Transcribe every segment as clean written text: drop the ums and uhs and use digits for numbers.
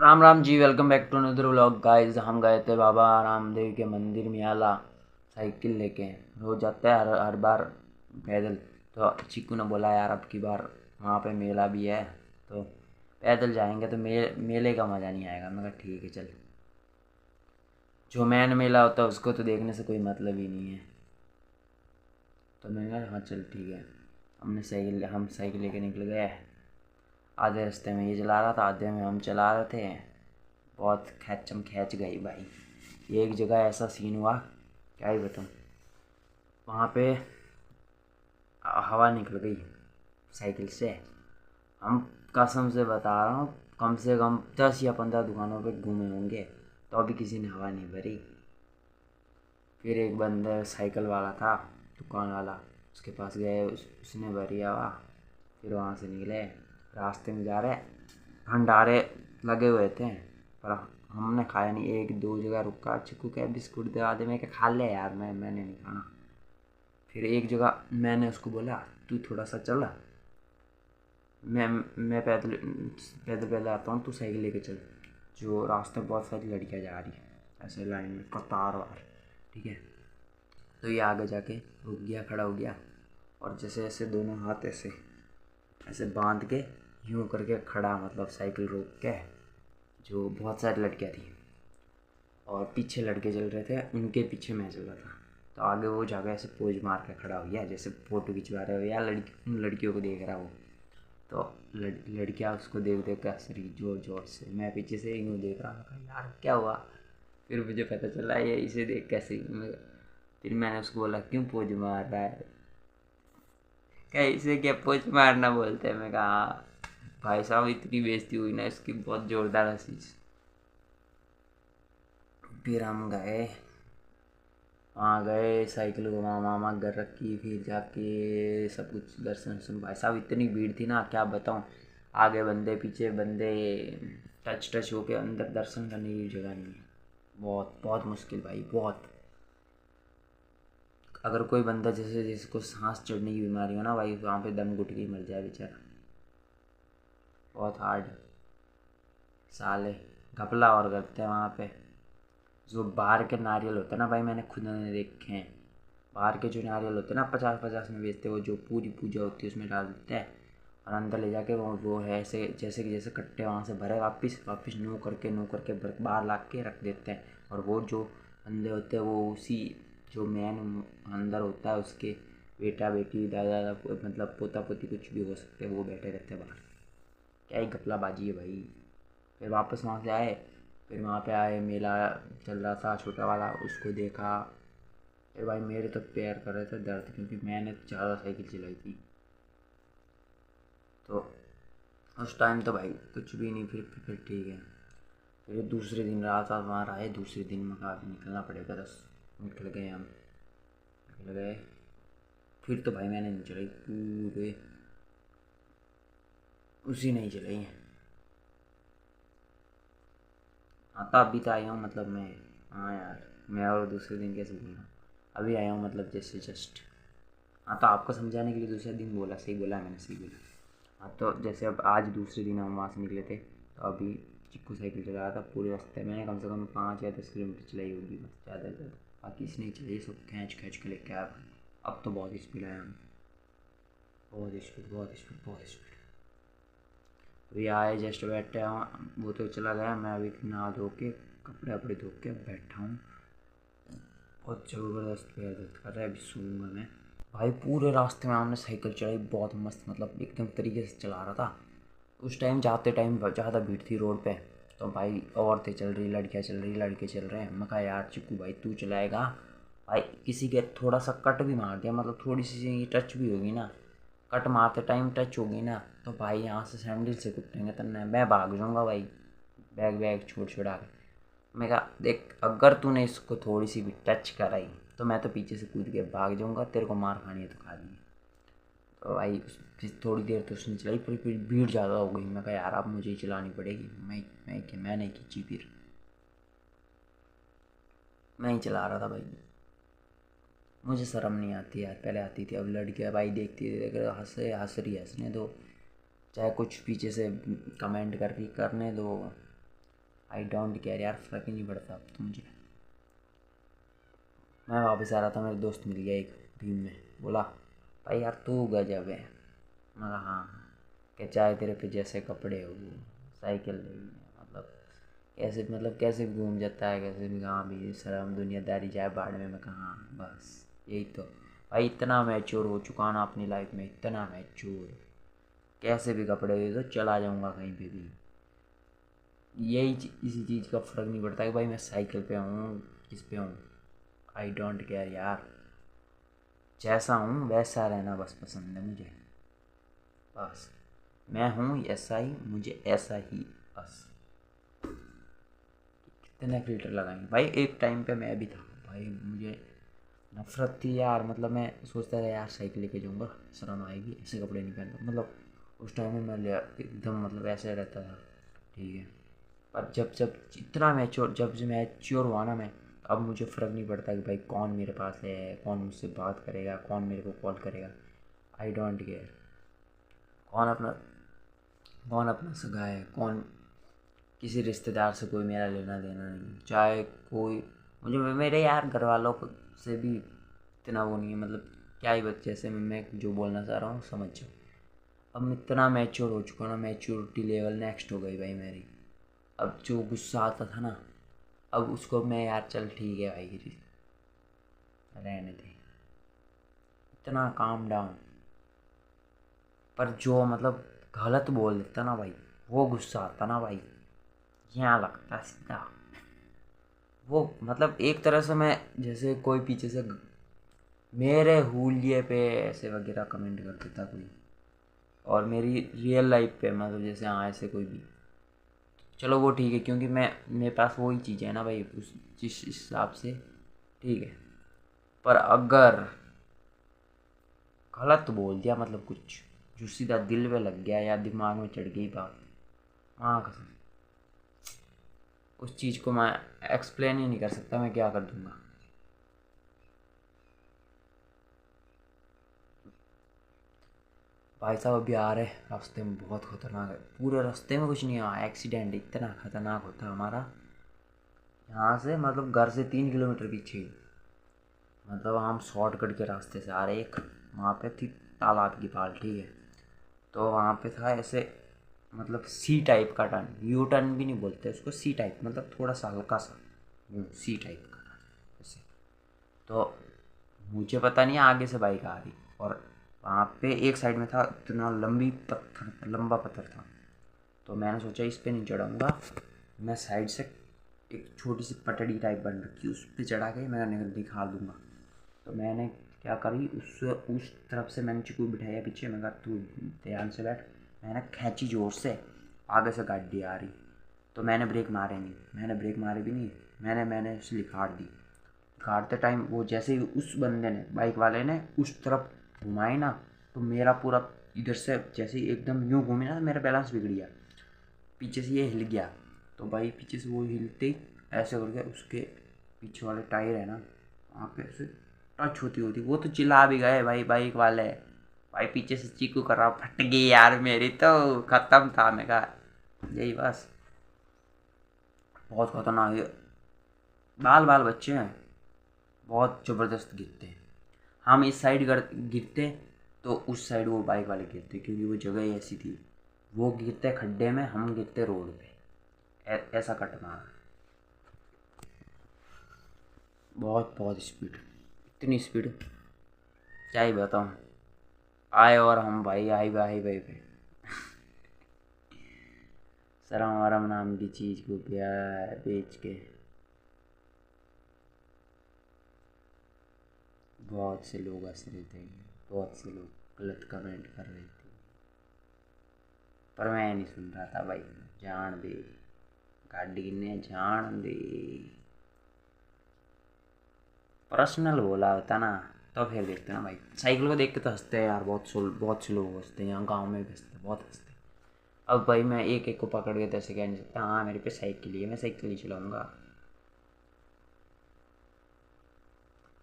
Ram Ram ji. Welcome back to another vlog guys. हम गए थे बाबा रामदेव के मंदिर मियाला साइकिल लेके। रोज जाते हैं हर बार पैदल। तो चिक्कू ने बोला यार अब की बार वहाँ पे मेला भी है तो पैदल जाएंगे तो मेले का मज़ा नहीं आएगा। मैं कहा ठीक है चल। जो मैन मेला होता है उसको तो देखने से कोई मतलब ही नहीं है। तो मैंने कहा हाँ चल ठीक है। हम साइकिल लेके निकल गए। आधे रास्ते में ये चला रहा था, आधे में हम चला रहे थे। बहुत खैचम खैच गई भाई। एक जगह ऐसा सीन हुआ क्या ही बताऊँ। वहाँ पे हवा निकल गई साइकिल से। हम कसम से बता रहा हूँ कम से कम 10 या 15 दुकानों पे घूमे होंगे तो अभी किसी ने हवा नहीं भरी। फिर एक बंदा साइकिल वाला था, दुकान वाला, उसके पास गए, उसने भरी हवा। फिर वहाँ से निकले, रास्ते में जा रहे भंडारे लगे हुए थे पर हमने खाया नहीं। एक दो जगह रुका, चिक्कू क्या बिस्कुट दे दे, मैं क्या खा ले यार, मैंने नहीं खाना। फिर एक जगह मैंने उसको बोला तू थोड़ा सा चल, मैं पैदल पैदल पैदल आता हूँ, तू साइकिल लेके चल। जो रास्ते में बहुत सारी लड़कियाँ जा रही हैं ऐसे लाइन में कतार वार, ठीक है। तो ये आगे जाके रुक गया, खड़ा हो गया और जैसे ऐसे दोनों हाथ ऐसे ऐसे बांध के यूँ करके खड़ा, मतलब साइकिल रोक के। जो बहुत सारी लड़कियाँ थी और पीछे लड़के चल रहे थे, उनके पीछे मैं चल रहा था। तो आगे वो जाके ऐसे पोज मार के खड़ा हो गया जैसे फ़ोटो खिंचवा रहे हो यार। उन लड़कियों को देख रहा वो। तो लड़कियाँ उसको देख देख के हंस रही जोर जोर से। मैं पीछे से यूँ देख रहा था यार क्या हुआ। फिर मुझे पता चला ये इसे देख कैसे। फिर मैंने उसको बोला क्यों पोज मार रहा है, क्या इसे क्या पोज मारना बोलते हैं। मैं कहा हाँ। भाई साहब इतनी बेइज्जती हुई ना इसकी, बहुत ज़ोरदार हंसी। फिर हम गए, वहाँ गए, साइकिल को वहाँ मामा घर रखी। फिर जाके सब कुछ दर्शन वर्शन। भाई साहब इतनी भीड़ थी ना क्या बताऊँ। आगे बंदे पीछे बंदे, टच टच होके अंदर दर्शन करने की जगह नहीं है। बहुत बहुत मुश्किल भाई, बहुत। अगर कोई बंदा जैसे जिसको सांस चढ़ने की बीमारी हो ना भाई, वहाँ पे दम घुट के मर जाए बेचारा। बहुत हार्ड साले घपला और करते हैं वहाँ पे। जो बाहर के नारियल होते हैं ना भाई, मैंने खुद ने देखे हैं। बाहर के जो नारियल होते हैं ना 50-50 में बेचते हैं, वो जो पूरी पूजा होती है उसमें डाल देते हैं और अंदर ले जाके वो है ऐसे जैसे कि जैसे कट्टे वहाँ से भरे वापस वापस नो करके बाहर ला के रख देते हैं। और वो जो बंदे होते हैं वो उसी जो मेन अंदर होता है उसके बेटा बेटी दादा दादा मतलब पोता पोती कुछ भी हो सकते हैं, वो बैठे रहते हैं बाहर। क्या ही घपलाबाजी है भाई। फिर वापस वहाँ से आए। फिर वहाँ पे आए, मेला चल रहा था छोटा वाला, उसको देखा। फिर भाई मेरे तो पैर कर रहे थे दर्द क्योंकि मैंने ज़्यादा साइकिल चलाई थी। तो उस टाइम तो भाई कुछ भी नहीं। फिर ठीक है। फिर दूसरे दिन रात रात वहाँ रहे। दूसरे दिन में कहा अभी निकलना पड़ेगा, 10 निकल गए हम। निकल गए। फिर तो भाई मैंने नहीं चलाई, पूरे उसी नहीं चलाई। हाँ तो अभी तो आया हूँ मतलब मैं। हाँ यार मैं और दूसरे दिन कैसे बोल रहा हूँ, अभी आया हूँ मतलब जैसे जस्ट। हाँ तो आपको समझाने के लिए दूसरे दिन बोला, सही बोला मैंने, सही बोला। हाँ तो जैसे अब आज दूसरे दिन हम वहाँ से निकले थे तो अभी चिक्कू साइकिल चला रहा था पूरे रास्ते। मैंने कम से कम 5 या 10 किलोमीटर चलाई होगी, बस ज़्यादा ज़्यादा। बाकी इसने ही चलाई, सब खींच खींच के लेके आया। अब तो बहुत स्पीड आया हम, बहुत स्पीड बहुत स्पीड बहुत स्पीड। अभी आए जस्ट बैठे हैं, वो तो चला गया। मैं अभी नहा धो के कपड़े वपड़े धो के बैठा हूँ। बहुत ज़बरदस्त पैर दर्द कर रहा है, अभी सोऊंगा मैं। भाई पूरे रास्ते में हमने साइकिल चलाई बहुत मस्त, मतलब एकदम तरीके से चला रहा था। उस टाइम जाते टाइम ज़्यादा भीड़ थी रोड पे। तो भाई औरतें चल रही, लड़कियाँ चल रही, लड़के चल रहे हैं। मैं कहा यार चिक्कू भाई तू चलाएगा। भाई किसी के थोड़ा सा कट भी मार दिया, मतलब थोड़ी सी टच भी होगी ना, कट मारते टाइम टच होगी ना, तो भाई यहाँ से सैंडल से कुटेंगे तो मैं भाग जाऊँगा भाई, बैग वैग छोड़ छोड़ा के। मैं कहा देख अगर तूने इसको थोड़ी सी भी टच कराई तो मैं तो पीछे से कूद के भाग जाऊँगा, तेरे को मार खानी है तो खा ली। तो भाई फिर थोड़ी देर तो उसने चलाई, फिर भीड़ ज़्यादा हो गई। मैं कहा यार अब मुझे ही चलानी पड़ेगी। मैंने खींची, फिर मैं ही चला रहा था भाई। मुझे शर्म नहीं आती यार, पहले आती थी, अब लड़कियाँ भाई देखती थी अगर हंस रही हंसने दो, चाहे कुछ पीछे से कमेंट करके करने दो। आई डोंट केयर यार, फ़र्क ही नहीं पड़ता अब तो मुझे। मैं वापस आ रहा था, मेरे दोस्त मिल गया एक भीम में, बोला भाई यार तू गजब है। मैं कहा हाँ, क्या चाहे तेरे पे जैसे कपड़े हो, साइकिल नहीं है, मतलब कैसे भी घूम जाता है, कैसे भी कहाँ भी शर्म दुनियादारी जाए बाढ़ में। मैं कहा हाँ बस यही तो भाई, इतना मैच्योर हो चुका ना अपनी लाइफ में, इतना मैच्योर, कैसे भी कपड़े दे दो चला जाऊँगा कहीं पे भी। इसी चीज़ का फ़र्क नहीं पड़ता कि भाई मैं साइकिल पे हूँ किस पे हूँ, आई डोंट केयर यार, जैसा हूँ वैसा रहना बस पसंद है मुझे। बस मैं हूँ ऐसा ही, मुझे ऐसा ही बस। कितने फ़िल्टर लगाएंगे भाई, एक टाइम पे मैं भी था भाई, मुझे नफ़रत थी यार, मतलब मैं सोचता था यार साइकिल लेके जाऊँगा शर्म आएगी, ऐसे कपड़े नहीं पहनता, मतलब उस टाइम में मैं एकदम मतलब ऐसे रहता था, ठीक है। पर जब जब इतना मैच्योर, जब से मैच्योर हुआ ना मैं, अब मुझे फ़र्क नहीं पड़ता कि भाई कौन मेरे पास है, कौन मुझसे बात करेगा, कौन मेरे को कॉल करेगा, आई डोंट केयर। कौन अपना कौन अपना सगा है, कौन किसी रिश्तेदार से कोई मेरा लेना देना नहीं, चाहे कोई मुझे मेरे यार घर वालों से भी इतना वो नहीं है, मतलब क्या ही बच्चे, जैसे मैं जो बोलना चाह रहा हूँ समझ जाओ। अब मैं इतना मैच्योर हो चुका ना, मैच्योरिटी लेवल नेक्स्ट हो गई भाई मेरी। अब जो गुस्सा आता था ना, अब उसको मैं यार चल ठीक है भाई रहने दे, इतना काम डाउन। पर जो मतलब गलत बोल देता ना भाई, वो गुस्सा आता ना भाई, यहाँ लगता सीधा। वो मतलब एक तरह से मैं जैसे कोई पीछे से मेरे हुलिये पे ऐसे वगैरह कमेंट कर देता कोई, और मेरी रियल लाइफ पे मतलब जैसे हाँ ऐसे कोई भी, चलो वो ठीक है, क्योंकि मैं मेरे पास वही चीज़ है ना भाई, उस जिस हिसाब से ठीक है। पर अगर गलत बोल दिया मतलब कुछ जो सीधा दिल पे लग गया या दिमाग में चढ़ गई बात, हाँ कसम, उस चीज़ को मैं एक्सप्लेन ही नहीं कर सकता, मैं क्या कर दूँगा। भाई साहब अभी आ रहे रास्ते में, बहुत ख़तरनाक है, पूरे रास्ते में कुछ नहीं हुआ, एक्सीडेंट इतना ख़तरनाक होता है हमारा यहाँ से, मतलब घर से 3 किलोमीटर पीछे, मतलब हम शॉर्टकट के रास्ते से आ रहे, एक वहाँ पे थी तालाब की पाल, ठीक है। तो वहाँ पे था ऐसे मतलब सी टाइप का टर्न, यू टर्न भी नहीं बोलते उसको, सी टाइप, मतलब थोड़ा सा हल्का सा सी टाइप का टर्न ऐसे। तो मुझे पता नहीं आगे से बाइक आ रही, और वहाँ पे एक साइड में था इतना लंबा पत्थर था। तो मैंने सोचा इस पे नहीं चढ़ाऊँगा, मैं साइड से एक छोटी सी पटड़ी टाइप बन रखी उस पर चढ़ा के मैं निकाल दूँगा। तो मैंने क्या करी, उस तरफ से मैंने चिकू बिठाया पीछे, मैं कहा तू ध्यान से बैठ। मैंने खींची ज़ोर से, आगे से गाड़ी आ रही, तो मैंने ब्रेक मारे नहीं, मैंने ब्रेक मारे भी नहीं, मैंने उसे लिखाड़ दी। लिखाड़ते टाइम वो जैसे ही उस बंदे ने, बाइक वाले ने उस तरफ घुमाई ना, तो मेरा पूरा इधर से जैसे ही एकदम यूँ घूमी ना, मेरा बैलेंस बिगड़ गया, पीछे से ये हिल गया। तो भाई पीछे से वो हिलते ही ऐसे करके उसके पीछे वाले टायर है ना, वहाँ पे ऐसे टच होती होती, वो तो चिल्ला भी गए भाई बाइक वाले, भाई पीछे से चीकू कर रहा, फट गई यार मेरी तो, ख़त्म था। मैं कहा यही बस, बहुत खतरनाक है, बाल बाल बच्चे हैं, बहुत ज़बरदस्त गिरते हैं। हम इस साइड गिरते तो उस साइड वो बाइक वाले गिरते, क्योंकि वो जगह ही ऐसी थी, वो गिरते खड्डे में, हम गिरते रोड पे, ऐसा कट मारा। बहुत बहुत स्पीड, इतनी स्पीड क्या ही बताऊँ। आए और हम भाई आई भाई भाई भाई शर्म वरम नाम की चीज़ को बेच के बहुत से लोग हंस रहे थे, बहुत से लोग गलत कमेंट कर रहे थे, पर मैं नहीं सुन रहा था भाई, जान दे, गाड़ी ने जान दे। पर्सनल बोला होता ना तो फिर देखते ना भाई, साइकिल को देख के तो हंसते हैं यार, बहुत से लोग हंसते हैं, यहाँ गाँव में भी हंसते हैं, बहुत हंसते हैं। अब भाई मैं एक एक को पकड़ के तो ऐसे कह नहीं सकता हाँ मेरे पे साइकिल ही है, मैं साइकिल ही चलाऊँगा।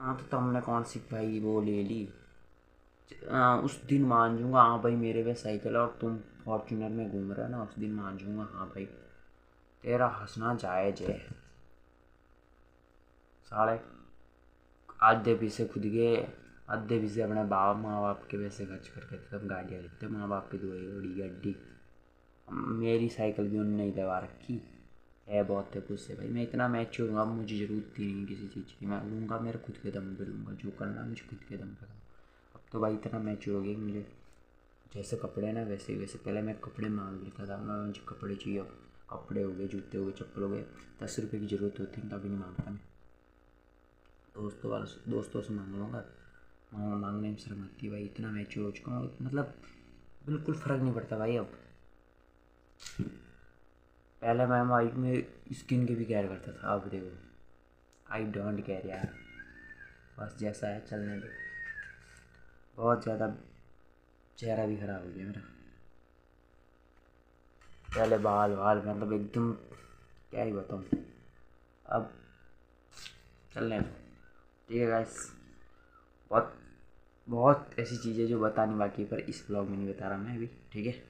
हाँ तो तुमने कौन सी भाई वो ले ली, उस दिन मान जाऊँगा हाँ भाई मेरे पे साइकिल है और तुम फॉर्चूनर में घूम रहे हो ना, उस दिन मान जाऊँगा हाँ भाई तेरा हंसना जायज है। साले आधे पैसे खुद के, आधे पैसे अपने बाप माँ बाप के पैसे खर्च करके सब गाड़ियाँ लेते, माँ बाप की दुआई बड़ी गड्डी। मेरी साइकिल भी उन्होंने ही दबा रखी है, बहुत है खुद से भाई। मैं इतना मैच्योर हूँ, अब मुझे ज़रूरत ही नहीं किसी चीज़ की। मैं लूँगा मेरे खुद के दम पे लूँगा, जो करना है मुझे खुद के दम पे करना। अब तो भाई इतना मैच्योर हो गया कि मुझे जैसे कपड़े ना वैसे ही वैसे। पहले मैं कपड़े मांग लेता था, मैं मुझे कपड़े चाहिए, अब कपड़े हो गए, जूते हो गए, चप्पल हो गए, 10 रुपये की ज़रूरत होती है तभी नहीं मांगता मैं। दोस्तों से मांग लूँगा, मांगने में शर्म आती है भाई। इतना मैच्योर हो चुका हूँ, मतलब बिल्कुल फ़र्क नहीं पड़ता भाई अब। पहले मैं बाइक में स्किन के भी केयर करता था, अब देखो आई डोंट केयर यार, बस जैसा है चलने दो। बहुत ज़्यादा चेहरा भी ख़राब हो गया मेरा। पहले बाल मतलब एकदम क्या ही बताऊँ। अब चलने दो, ठीक है गाइस। बहुत बहुत ऐसी चीज़ें जो बतानी बाकी है, पर इस ब्लॉग में नहीं बता रहा मैं अभी, ठीक है।